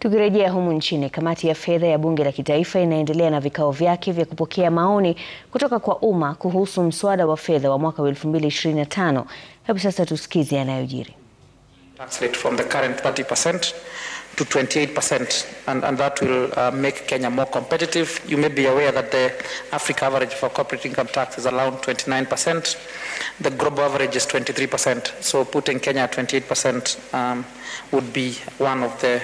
Tukirejea humu nchini, kamati ya fedha ya bunge la kitaifa inaendelea na vikao vyake vya kupokea maoni kutoka kwa umma kuhusu mswada wa fedha wa mwaka 2025. Hebu sasa tusikize yanayojiri. Tax rate from the current 30% to 28%, and that will make Kenya more competitive. You may be aware that the Africa average for corporate income tax is around 29%. The global average is 23%. So putting Kenya at 28% would be one of the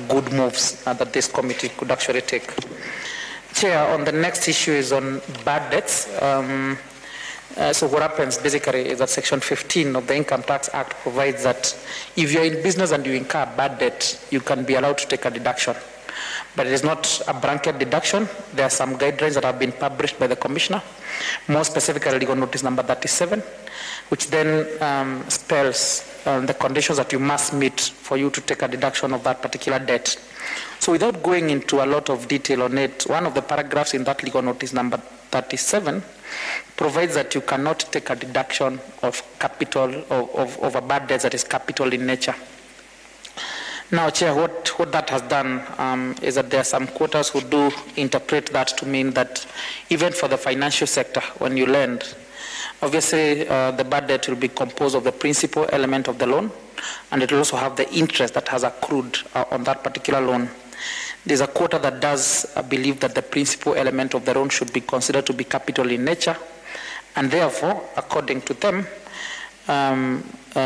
good moves that this committee could actually take. Chair, on the next issue is on bad debts. So what happens basically is that Section 15 of the Income Tax Act provides that if you're in business and you incur bad debt, you can be allowed to take a deduction. But it is not a blanket deduction. There are some guidelines that have been published by the Commissioner, more specifically legal notice number 37, which then spells the conditions that you must meet for you to take a deduction of that particular debt. So without going into a lot of detail on it, one of the paragraphs in that legal notice number 37 provides that you cannot take a deduction of capital of a bad debt that is capital in nature. Now, Chair, what that has done is that there are some quoters who do interpret that to mean that even for the financial sector, when you lend, obviously the bad debt will be composed of the principal element of the loan, and it will also have the interest that has accrued on that particular loan. There's a quota that does believe that the principal element of the loan should be considered to be capital in nature, and therefore, according to them,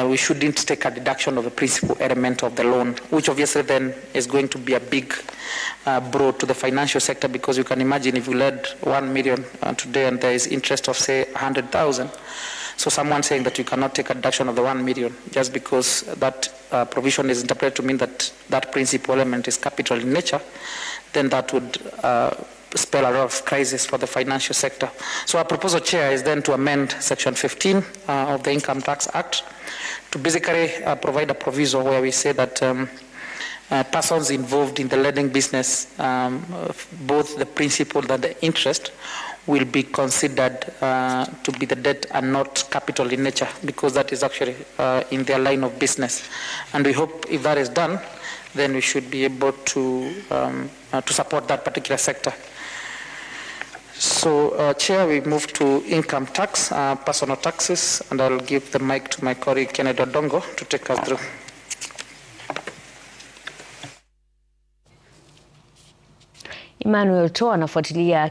we shouldn't take a deduction of the principal element of the loan, which obviously then is going to be a big blow to the financial sector, because you can imagine if you lend 1 million today and there is interest of say 100,000. So someone saying that you cannot take a deduction of the 1 million just because that provision is interpreted to mean that that principal element is capital in nature, then that would spell a lot of crisis for the financial sector. So our proposal, Chair, is then to amend Section 15 of the Income Tax Act to basically provide a proviso where we say that persons involved in the lending business, both the principal and the interest, will be considered to be the debt and not capital in nature, because that is actually in their line of business. And we hope if that is done, then we should be able to support that particular sector. So, Chair, we move to income tax, personal taxes, and I'll give the mic to my colleague Kennedy Odongo to take us through. Emmanuel Toa anafuatilia